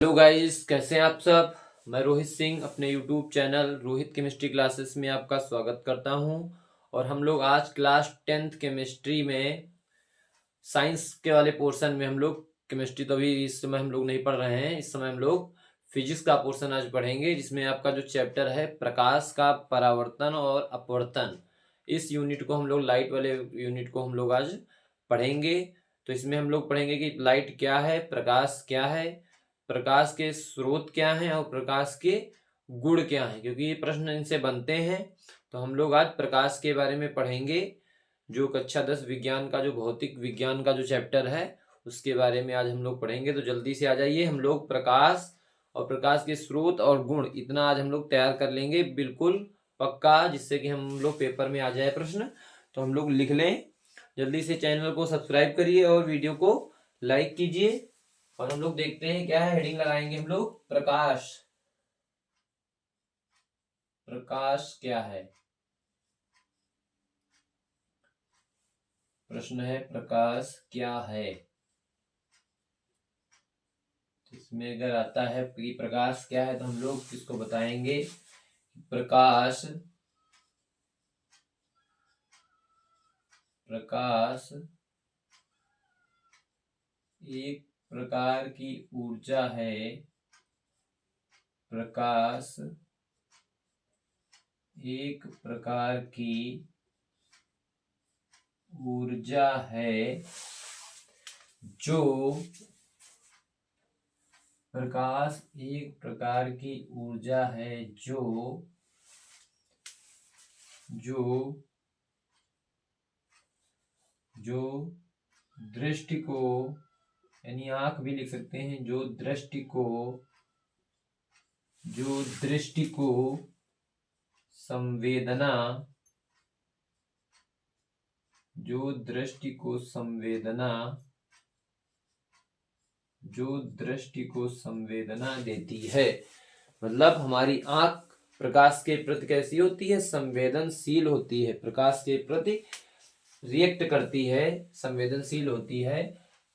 Hello guys, कैसे हैं आप सब। मैं रोहित सिंह अपने YouTube channel Rohit chemistry classes में आपका स्वागत करता हूं। और हम लोग आज क्लास 10th केमिस्ट्री में साइंस के वाले पोर्शन में हम लोग केमिस्ट्री तो अभी इस समय हम लोग नहीं पढ़ रहे हैं। इस समय हम लोग फिजिक्स का पोर्शन आज पढ़ेंगे, जिसमें आपका जो चैप्टर है प्रकाश का परावर्तन और अपवर्तन, इस यूनिट को हम लोग लाइट वाले यूनिट को हम लोग आज पढ़ेंगे। तो इसमें हम लोग पढ़ेंगे कि लाइट क्या है, प्रकाश क्या है, प्रकाश के स्रोत क्या हैं और प्रकाश के गुण क्या हैं, क्योंकि ये प्रश्न इनसे बनते हैं। तो हम लोग आज प्रकाश के बारे में पढ़ेंगे। जो कक्षा 10 विज्ञान का जो भौतिक विज्ञान का जो चैप्टर है उसके बारे में आज हम लोग पढ़ेंगे। तो जल्दी से आ जाइए, हम लोग प्रकाश और प्रकाश के स्रोत और गुण इतना आज हम लोग तैयार कर लेंगे, बिल्कुल पक्का, जिससे कि हम लोग पेपर में आ जाए प्रश्न। तो हम लोग लिख लें। जल्दी से चैनल को सब्सक्राइब करिए और वीडियो को लाइक कीजिए। और हम लोग देखते हैं क्या है, हेडिंग लगाएंगे हम लोग प्रकाश। प्रकाश क्या है, प्रश्न है प्रकाश क्या है। इसमें अगर आता है कि प्रकाश क्या है तो हम लोग किसको बताएंगे। प्रकाश प्रकाश एक प्रकार की ऊर्जा है। प्रकाश एक प्रकार की ऊर्जा है जो प्रकाश एक प्रकार की ऊर्जा है जो जो जो दृष्टि को, यानी आंख भी लिख सकते हैं, जो दृष्टि को संवेदना, जो दृष्टि को संवेदना देती है। मतलब हमारी आंख प्रकाश के प्रति कैसी होती है, संवेदनशील होती है, प्रकाश के प्रति रिएक्ट करती है, संवेदनशील होती है।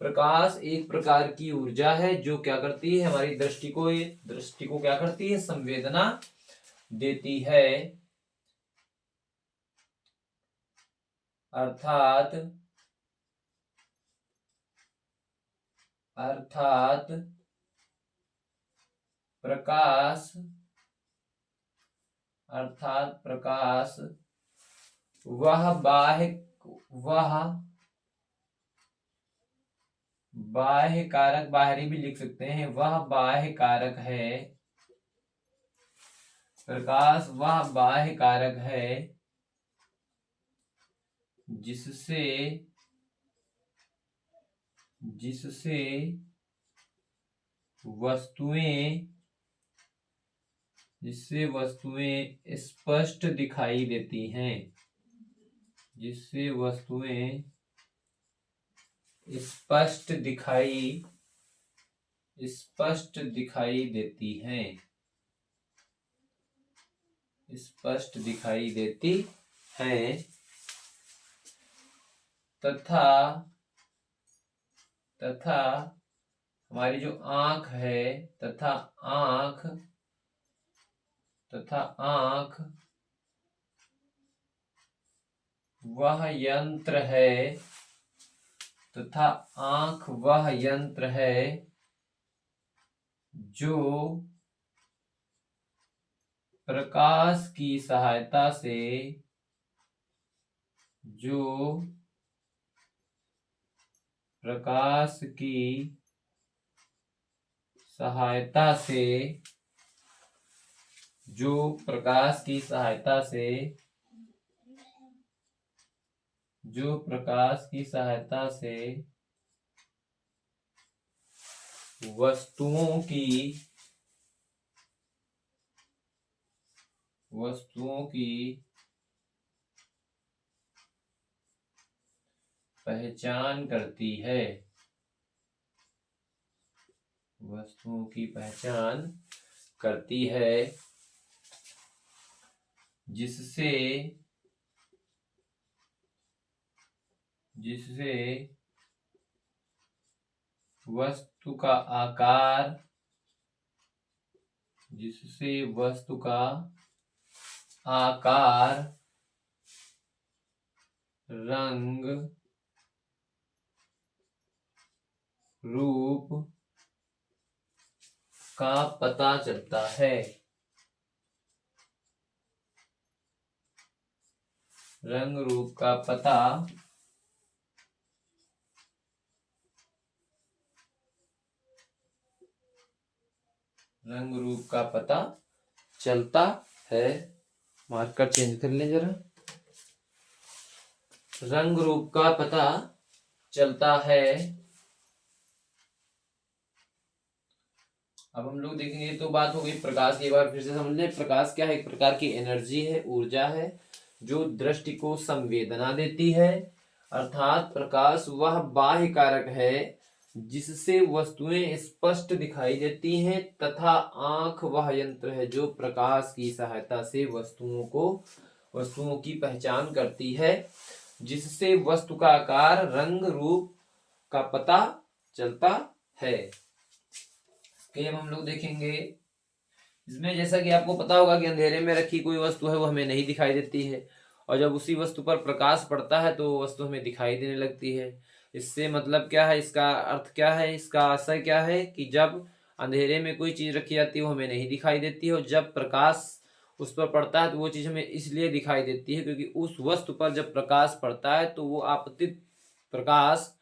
प्रकाश एक प्रकार की ऊर्जा है जो क्या करती है, हमारी दृष्टि को क्या करती है, संवेदना देती है। अर्थात प्रकाश वह बाह्य कारक, बाहरी भी लिख सकते हैं, वह बाह्य कारक है। प्रकाश वह बाह्य कारक है जिससे वस्तुएं स्पष्ट दिखाई देती हैं, जिससे वस्तुएं स्पष्ट दिखाई देती हैं, स्पष्ट दिखाई देती हैं। तथा हमारी जो आंख है, तथा आंख वह यंत्र है, तथा आंख वह यंत्र है जो प्रकाश की सहायता से वस्तुओं की पहचान करती है, वस्तुओं की पहचान करती है, जिससे वस्तु का आकार जिससे वस्तु का आकार, रंग, रूप का पता चलता है। रंग रूप का पता चलता है। मार्कर चेंज कर लें जरा। रंग रूप का पता चलता है। अब हम लोग देखेंगे, तो बात हो गई प्रकाश की। बार फिर से समझ लें, प्रकाश क्या है? एक प्रकार की एनर्जी है, ऊर्जा है, जो दृष्टि को संवेदना देती है। अर्थात प्रकाश वह बाह्य कारक है जिससे वस्तुएं स्पष्ट दिखाई देती हैं, तथा आंख वह यंत्र है जो प्रकाश की सहायता से वस्तुओं की पहचान करती है, जिससे वस्तु का आकार, रंग, रूप का पता चलता है। अब हम लोग देखेंगे इसमें, जैसा कि आपको पता होगा कि अंधेरे में रखी कोई वस्तु है वो हमें नहीं दिखाई देती है, और जब उसी वस्तु पर प्रकाश पड़ता है तो वो वस्तु हमें दिखाई देने लगती है। इससे मतलब क्या है, इसका अर्थ क्या है, इसका आशय क्या है कि जब अंधेरे में कोई चीज रखी जाती है वो हमें नहीं दिखाई देती है, और जब प्रकाश उस पर पड़ता है तो वो चीज हमें इसलिए दिखाई देती है क्योंकि उस वस्तु पर जब प्रकाश पड़ता है तो वो आपतित प्रकाश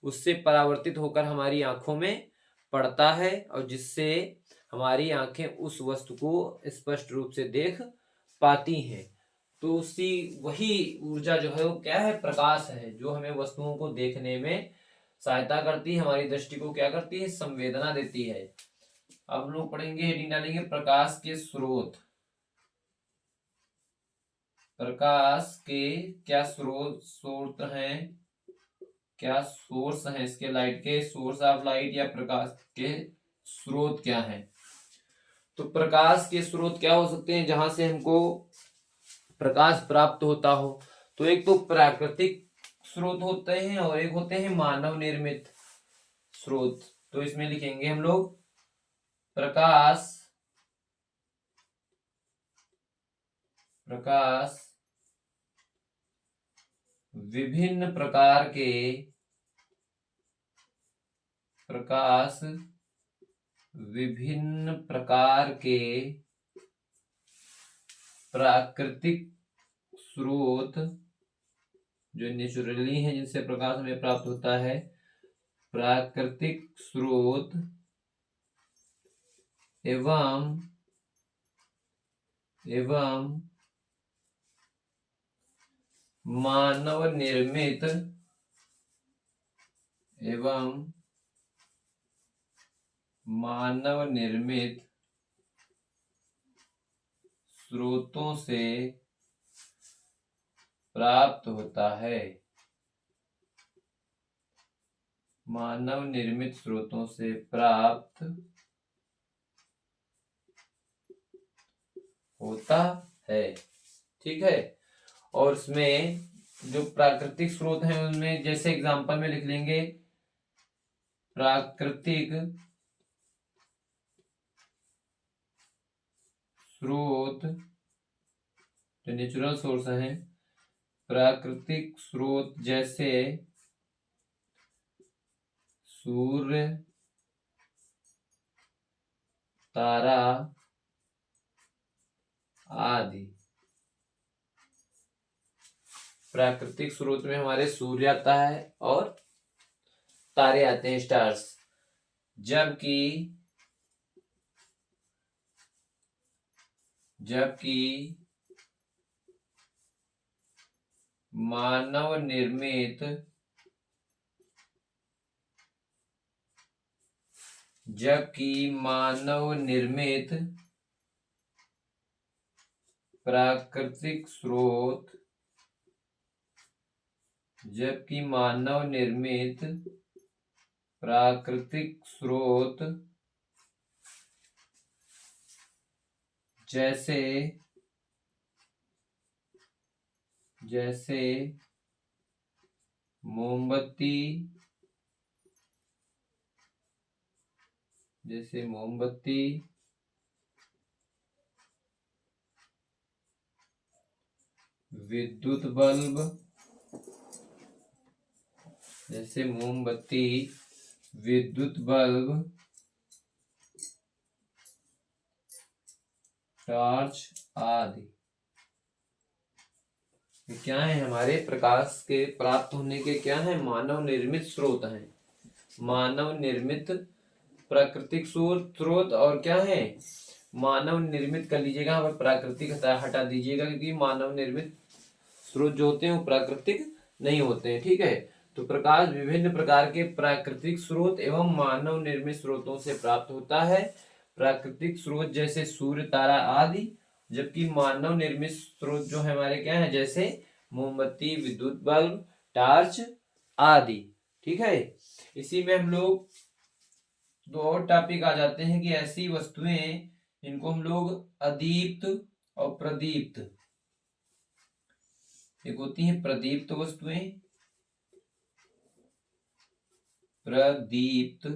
उससे परावर्तित होकर हमारी आंखों में पड़ता है, और जिससे हमारी आंखें उस वस्तु को स्पष्ट रूप से देख पाती हैं। तो उसी वही ऊर्जा जो है वो क्या है? प्रकाश है, जो हमें वस्तुओं को देखने में सहायता करती है, हमारी दृष्टि को क्या करती है? संवेदना देती है। अब लोग पढ़ेंगे, हेडिंग डालेंगे प्रकाश के स्रोत। प्रकाश के क्या स्रोत हैं, क्या सोर्स हैं इसके? लाइट के सोर्स ऑफ लाइट या प्रकाश के स्रोत क्या हैं? तो प्रकाश के स्रोत क्या हो सकते हैं जहां से हमको प्रकाश प्राप्त होता हो? तो एक तो प्राकृतिक स्रोत होते हैं और एक होते हैं मानव निर्मित स्रोत। तो इसमें लिखेंगे हम लोग प्रकाश विभिन्न प्रकार के प्रकाश विभिन्न प्रकार के प्राकृतिक स्रोत जो नेचुरली है, जिनसे प्रकाश हमें प्राप्त होता है, प्राकृतिक स्रोत एवं मानव निर्मित स्रोतों से प्राप्त होता है। मानव निर्मित स्रोतों से प्राप्त होता है। ठीक है। और इसमें जो प्राकृतिक स्रोत हैं उनमें जैसे एग्जांपल में लिख लेंगे, प्राकृतिक स्रोत जो नेचुरल सोर्स हैं, प्राकृतिक स्रोत जैसे सूर्य, तारा आदि। प्राकृतिक स्रोत में हमारे सूर्य आता है और तारे आते हैं, स्टार्स। जबकि मानव निर्मित प्राकृतिक स्रोत जैसे मोमबत्ती, विद्युत बल्ब, जैसे मोमबत्ती, विद्युत बल्ब, टॉर्च आदि क्या है, हमारे प्रकाश के प्राप्त होने के क्या है, मानव निर्मित स्रोत हैं। मानव निर्मित प्राकृतिक स्रोत और क्या है, मानव निर्मित कर लीजिएगा, यहाँ पर प्राकृतिक हटा दीजिएगा, क्योंकि मानव निर्मित स्रोत जो होते हैं वो प्राकृतिक नहीं होते हैं। ठीक है, तो प्रकाश विभिन्न प्रकार के प्राकृतिक स्रोत एवं मानव निर्मित स्रोतों से प्राप्त होता है। प्राकृतिक स्रोत जैसे सूर्य, तारा आदि, जबकि मानव निर्मित स्रोत जो है हमारे क्या है, जैसे मोमबत्ती, विद्युत बल्ब, टॉर्च आदि। ठीक है, इसी में हम लोग दो और टॉपिक आ जाते हैं कि ऐसी वस्तुएं इनको हम लोग अदीप्त और प्रदीप्त, एक होती हैं प्रदीप्त वस्तुएं, प्रदीप्त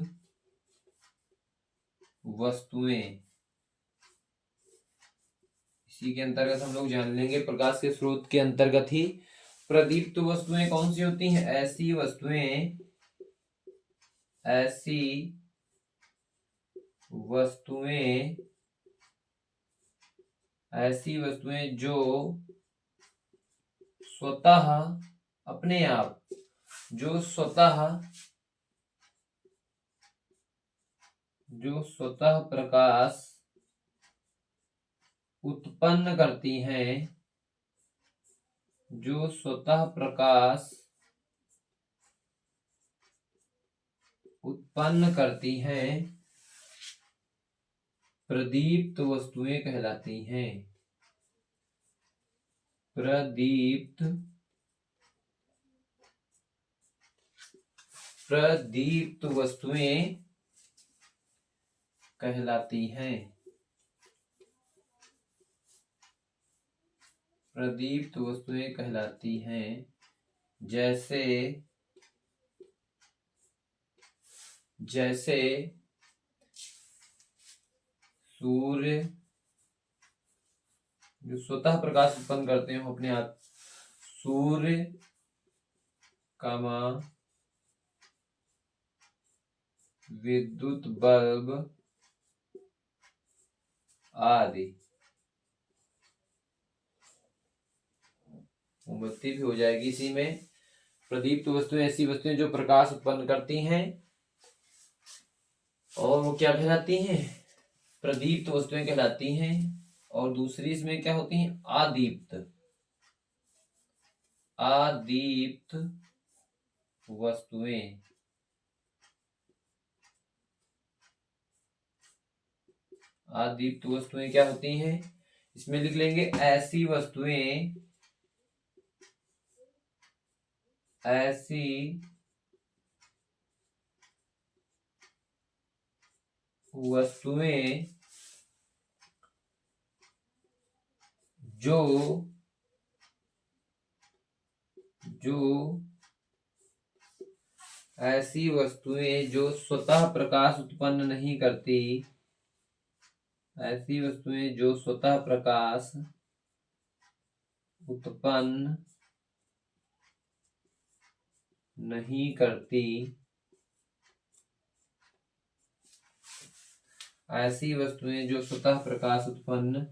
वस्तुएं। इसी के अंतर्गत हम लोग जान लेंगे, प्रकाश के स्रोत के अंतर्गत ही प्रदीप्त वस्तुएं कौन सी होती हैं, ऐसी वस्तुएं जो स्वतः अपने आप, जो स्वतः प्रकाश उत्पन्न करती हैं, जो स्वतः प्रकाश उत्पन्न करती हैं, प्रदीप्त वस्तुएं कहलाती हैं। प्रदीप्त वस्तुएं कहलाती हैं। प्रदीप्त वस्तुएं कहलाती हैं, जैसे सूर्य जो स्वतः प्रकाश उत्पन्न करते हैं अपने आप, सूर्य विद्युत बल्ब आदि। मोमबत्ती भी हो जाएगी इसी में। प्रदीप्त वस्तुएं ऐसी वस्तुएं जो प्रकाश उत्पन्न करती हैं, और वो क्या कहलाती हैं, प्रदीप्त वस्तुएं कहलाती हैं। और दूसरी इसमें क्या होती हैं, आदीप्त वस्तुएं। आदीप्त वस्तुएं क्या होती हैं, इसमें लिख लेंगे ऐसी वस्तुएं जो स्वतः प्रकाश उत्पन्न नहीं करती, ऐसी वस्तुएं जो स्वतः प्रकाश उत्पन्न नहीं करती, ऐसी वस्तुएं जो स्वतः प्रकाश उत्पन्न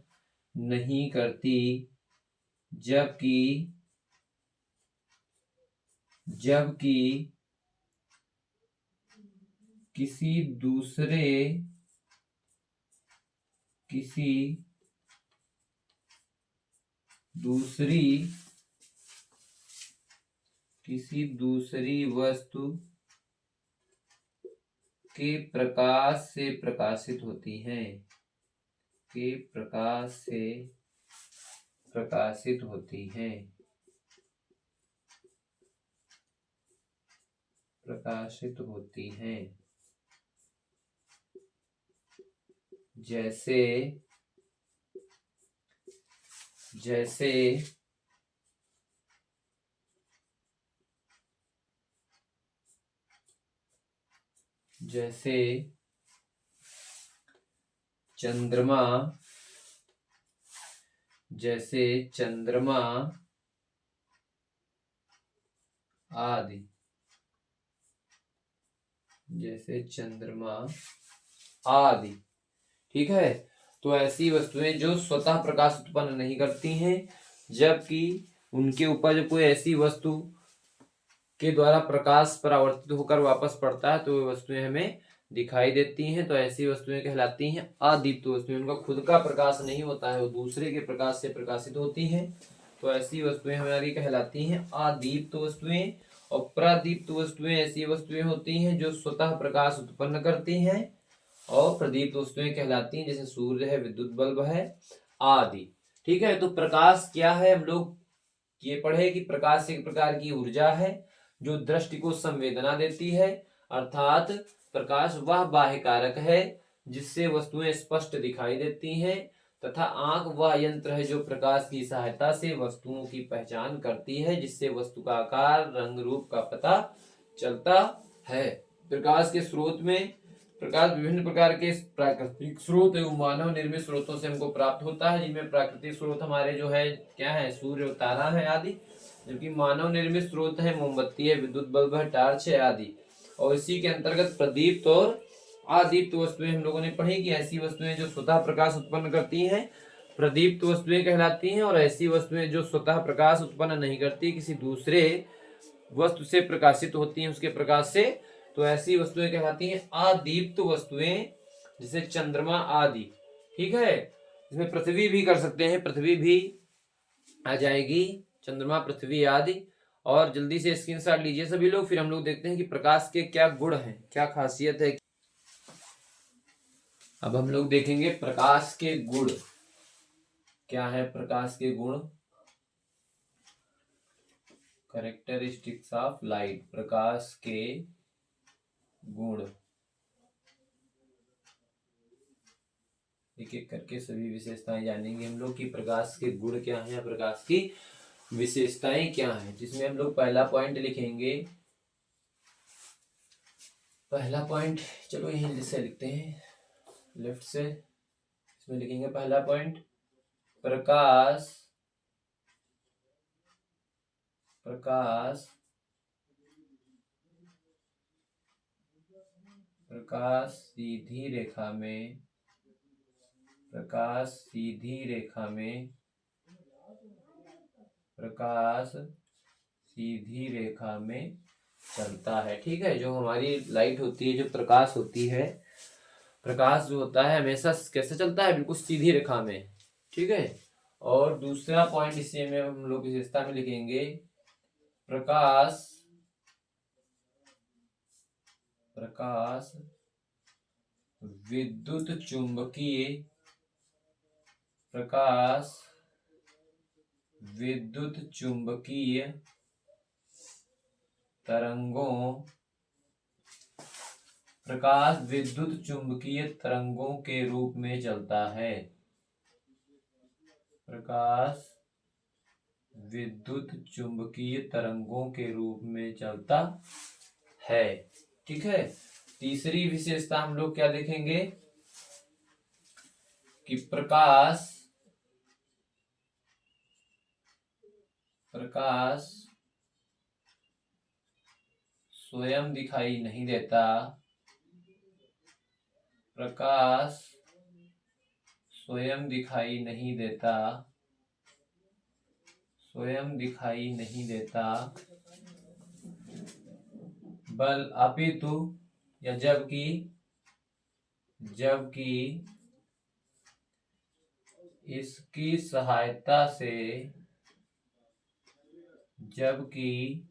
नहीं करती, जबकि किसी दूसरी वस्तु के प्रकाश से प्रकाशित होती हैं, जैसे चंद्रमा, आदि, जैसे चंद्रमा आदि। ठीक है, तो ऐसी वस्तुएं जो स्वतः प्रकाश उत्पन्न नहीं करती हैं, जबकि उनके ऊपर जब कोई ऐसी वस्तु के द्वारा प्रकाश परावर्तित होकर वापस पड़ता है तो वे वस्तुएं हमें दिखाई देती हैं। तो ऐसी वस्तुएं कहलाती हैं अदीप्त वस्तुएं। उनका खुद का प्रकाश नहीं होता है, वो दूसरे के प्रकाश से प्रकाशित होती हैं। तो ऐसी वस्तुएं हमारी कहलाती हैं अदीप्त वस्तुएं। और प्रदीप्त वस्तुएं ऐसी वस्तुएं होती हैं जो स्वतः प्रकाश उत्पन्न करती हैं। और प्रदीप्त वस्तुएं कहलाती हैं जैसे सूर्य है, विद्युत बल्ब है आदि। ठीक है, तो प्रकाश क्या है, हम लोग ये पढ़े कि प्रकाश एक प्रकार की ऊर्जा है जो दृष्टि को संवेदना देती है। अर्थात प्रकाश वह बाह्य कारक है जिससे वस्तुएं स्पष्ट दिखाई देती हैं, तथा आंख वह यंत्र है जो प्रकाश की सहायता से वस्तुओं की पहचान करती है, जिससे वस्तु का आकार, रंग, रूप का पता चलता है। प्रकाश के स्रोत में प्रकाश विभिन्न प्रकार के प्राकृतिक स्रोत एवं मानव निर्मित स्रोतों से हमको प्राप्त होता है, जिनमें प्राकृतिक स्रोत हमारे जो है क्या है, सूर्य और तारा है आदि। जबकि मानव निर्मित स्रोत है मोमबत्ती है, विद्युत बल्ब है, टार्च है आदि। और इसी के अंतर्गत प्रदीप्त और अदीप्त वस्तुएं हम लोगों ने पढ़ी कि ऐसी वस्तुएं जो स्वतः प्रकाश उत्पन्न करती हैं प्रदीप्त वस्तुएं कहलाती हैं, और ऐसी वस्तुएं जो स्वतः प्रकाश उत्पन्न नहीं करती, किसी दूसरे वस्तु से प्रकाशित होती हैं उसके प्रकाश से, तो ऐसी वस्तुएं कहलाती हैं अदीप्त वस्तुएं, जैसे चंद्रमा आदि। ठीक है, इसमें पृथ्वी भी कर सकते हैं, पृथ्वी भी आ जाएगी, चंद्रमा, पृथ्वी आदि। और जल्दी से स्क्रीनशॉट लीजिए सभी लोग, फिर हम लोग देखते हैं कि प्रकाश के क्या गुण हैं, क्या खासियत है। अब हम लोग देखेंगे प्रकाश के गुण क्या है। प्रकाश के गुण, कैरेक्टरिस्टिक्स ऑफ लाइट, प्रकाश के गुण। एक एक करके सभी विशेषताएं जानेंगे हम लोग कि प्रकाश के गुण क्या हैं, प्रकाश की विशेषताएं क्या हैं। जिसमें हम लोग पहला पॉइंट लिखेंगे, पहला पॉइंट चलो यहीं से लिखते हैं लेफ्ट से। इसमें लिखेंगे पहला पॉइंट, प्रकाश प्रकाश प्रकाश सीधी रेखा में, प्रकाश सीधी रेखा में, प्रकाश सीधी रेखा में चलता है। ठीक है, जो हमारी लाइट होती है, जो प्रकाश होती है, प्रकाश जो होता है हमेशा कैसे चलता है, बिल्कुल सीधी रेखा में। ठीक है, और दूसरा पॉइंट इसे में हम लोग विशेषता में लिखेंगे, प्रकाश प्रकाश विद्युत चुंबकीय, प्रकाश विद्युत चुंबकीय तरंगों, प्रकाश विद्युत चुंबकीय तरंगों के रूप में चलता है। प्रकाश विद्युत चुंबकीय तरंगों के रूप में चलता है। ठीक है, तीसरी विशेषता हम लोग क्या देखेंगे कि प्रकाश स्वयं दिखाई नहीं देता, प्रकाश स्वयं दिखाई नहीं देता, स्वयं दिखाई नहीं देता, बल अपितु या जबकि इसकी सहायता से, जबकि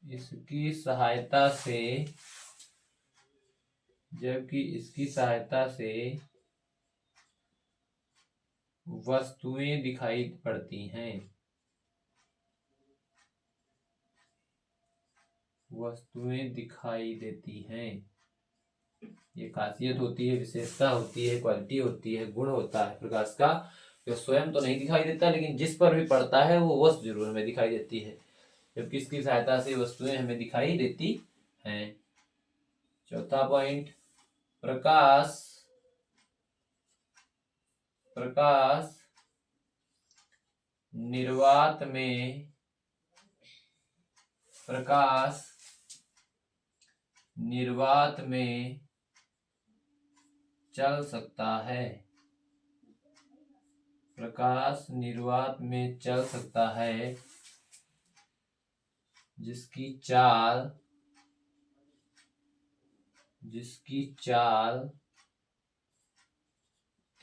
इसकी सहायता से, जबकि इसकी सहायता से वस्तुएं दिखाई पड़ती हैं, वस्तुएं दिखाई देती हैं। ये खासियत होती है, विशेषता होती है, क्वालिटी होती है, गुण होता है प्रकाश का, जो स्वयं तो नहीं दिखाई देता लेकिन जिस पर भी पड़ता है वो वस्तु जरूर हमें दिखाई देती है, जबकि इसकी सहायता से वस्तुएं हमें दिखाई देती हैं। चौथा पॉइंट, प्रकाश निर्वात में प्रकाश निर्वात में चल सकता है। प्रकाश निर्वात में चल सकता है जिसकी चाल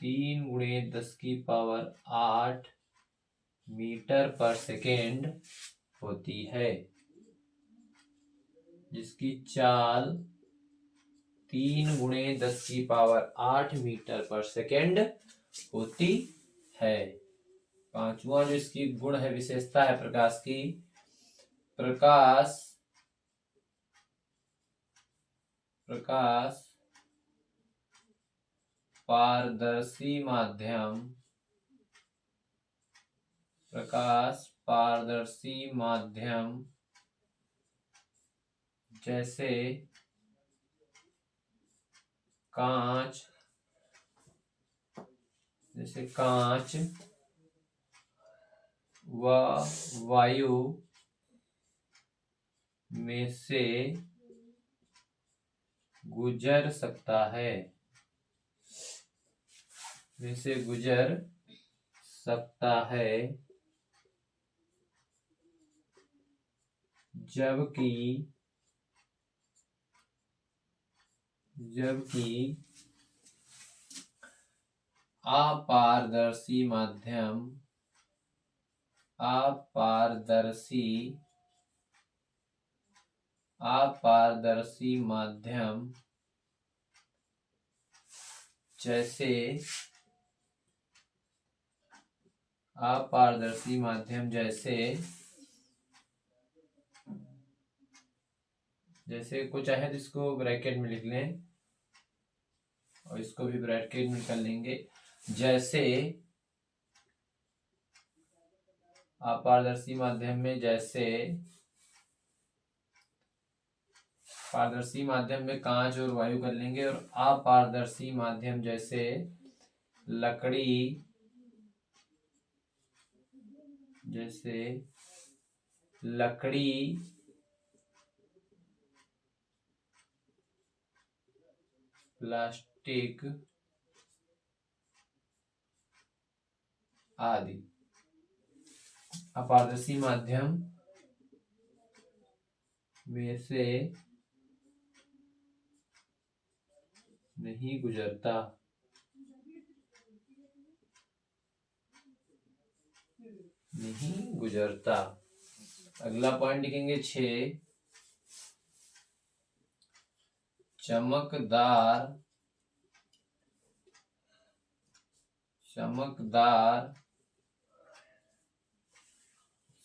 3 × 10⁸ मीटर पर सेकेंड होती है। जिसकी चाल 3 × 10⁸ मीटर पर सेकेंड होती है। पांचवा जो इसकी गुण है, विशेषता है प्रकाश की, प्रकाश पारदर्शी माध्यम जैसे कांच व वायु में से गुजर सकता है। जबकि अपारदर्शी माध्यम जैसे कुछ चाहे तो इसको ब्रैकेट में लिख लें और इसको भी ब्रैकेट में कर लेंगे। जैसे अपारदर्शी माध्यम में पारदर्शी माध्यम में कांच और वायु कर लेंगे, और अपारदर्शी माध्यम जैसे लकड़ी प्लास्टिक आदि। अपारदर्शी माध्यम में से नहीं गुजरता। अगला पॉइंट लिखेंगे 6, चमकदार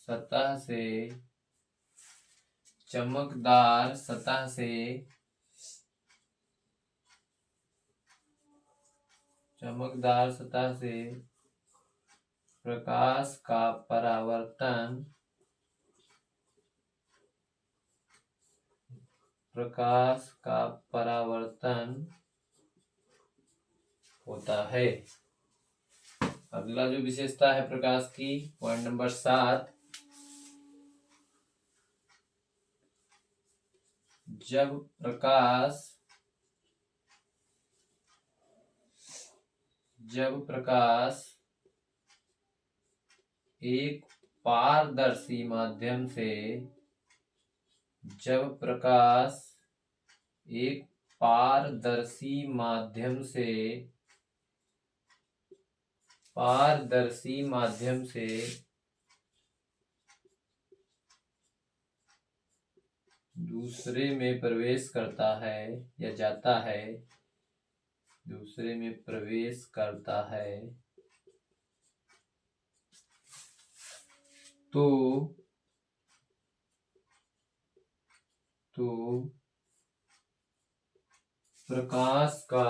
सतह से प्रकाश का परावर्तन होता है। अगला जो विशेषता है प्रकाश की, पॉइंट नंबर 7, जब प्रकाश एक पारदर्शी माध्यम से दूसरे में प्रवेश करता है या जाता है, तो प्रकाश का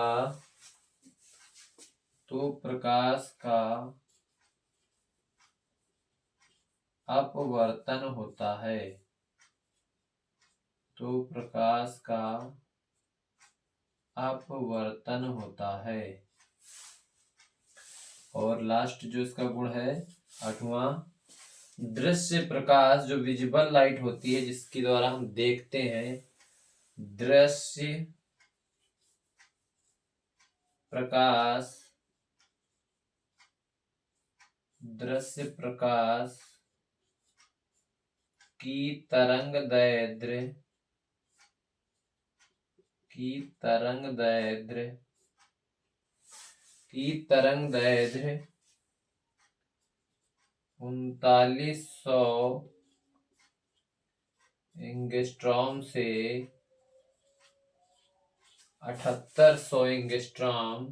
अपवर्तन होता है। और लास्ट जो इसका गुण है 8वां, दृश्य प्रकाश जो विजिबल लाइट होती है जिसके द्वारा हम देखते हैं, दृश्य प्रकाश, दृश्य प्रकाश की तरंगदैर्ध्य, की तरंगदैर्ध्य 3900 एंगस्ट्रॉम से 7800 एंगस्ट्रॉम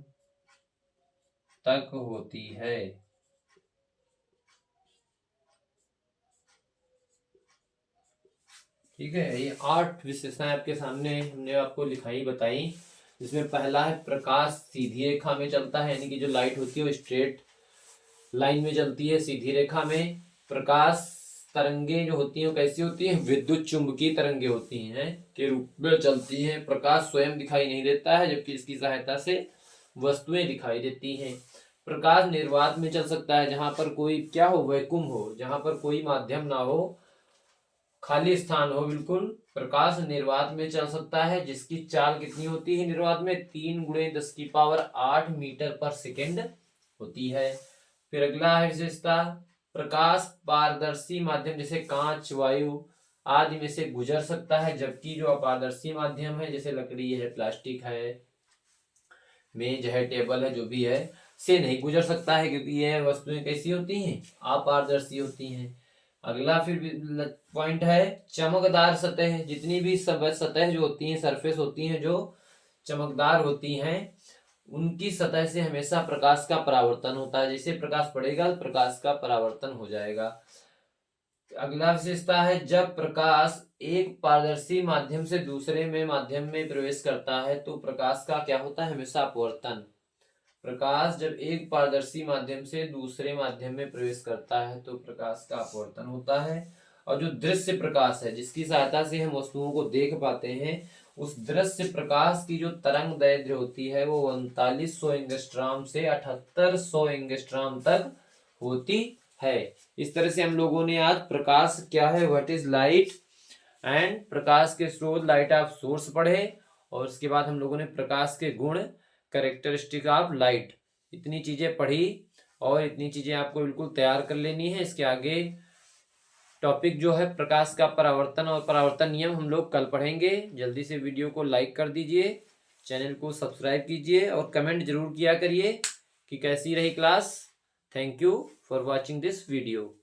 तक होती है। ठीक है, ये 8 विशेषताएं आपके सामने हमने आपको लिखाई बताई, जिसमें पहला है प्रकाश सीधी रेखा में चलता है, यानी कि जो लाइट होती है वो स्ट्रेट लाइन में चलती है, सीधी रेखा में। प्रकाश तरंगे जो होती हैं वो कैसी होती हैं, विद्युत चुंबकीय तरंगे होती हैं के रूप में चलती हैं। प्रकाश स्वयं दिखाई नहीं देता है, जबकि इसकी सहायता से वस्तुएं दिखाई देती हैं। प्रकाश निर्वात में चल सकता है, जहां पर कोई क्या हो, वैक्यूम हो, जहां पर कोई माध्यम ना हो, खाली स्थान हो बिल्कुल। प्रकाश निर्वात में चल सकता है, जिसकी चाल कितनी होती है निर्वात में, 3 × 10⁸ मीटर पर सेकेंड होती है। फिर अगला है विशेषता, प्रकाश पारदर्शी माध्यम जैसे कांच, वायु आदि में से गुजर सकता है, जबकि जो अपारदर्शी माध्यम है जैसे लकड़ी है, प्लास्टिक है, मेज है, टेबल है, जो भी है, से नहीं गुजर सकता है, क्योंकि यह वस्तुएं कैसी होती हैं, अपारदर्शी होती हैं। अगला फिर पॉइंट है चमकदार सतह, जितनी भी सब सतह जो होती हैं, सरफेस होती हैं जो चमकदार होती हैं, उनकी सतह से हमेशा प्रकाश का परावर्तन होता है। जैसे प्रकाश पड़ेगा तो प्रकाश का परावर्तन हो जाएगा। अगला विशेषता है जब प्रकाश एक पारदर्शी माध्यम से दूसरे में माध्यम में प्रवेश करता है तो प्रकाश का क्या होता है, हमेशा अपवर्तन। प्रकाश जब एक पारदर्शी माध्यम से दूसरे माध्यम में प्रवेश करता है तो प्रकाश का अपवर्तन होता है। और जो दृश्य प्रकाश है, जिसकी सहायता से हम वस्तुओं को देख पाते हैं, उस दृश्य प्रकाश की जो तरंग दैर्ध्य होती है वो 3900 एंगस्ट्रॉम से 7800 एंगस्ट्रॉम तक होती है। इस तरह से हम लोगों ने आज प्रकाश क्या है, व्हाट इज लाइट, एंड प्रकाश के स्रोत, लाइट ऑफ सोर्स पढ़े, और उसके बाद हम लोगों ने प्रकाश के गुण, कैरेक्टरिस्टिक ऑफ लाइट, इतनी चीजें पढ़ी। और इतनी चीजें आपको बिल्कुल तैयार कर लेनी है। इसके आगे टॉपिक जो है प्रकाश का परावर्तन और परावर्तन नियम हम लोग कल पढ़ेंगे। जल्दी से वीडियो को लाइक कर दीजिए, चैनल को सब्सक्राइब कीजिए और कमेंट जरूर किया करिए कि कैसी रही class. Thank you for watching this video.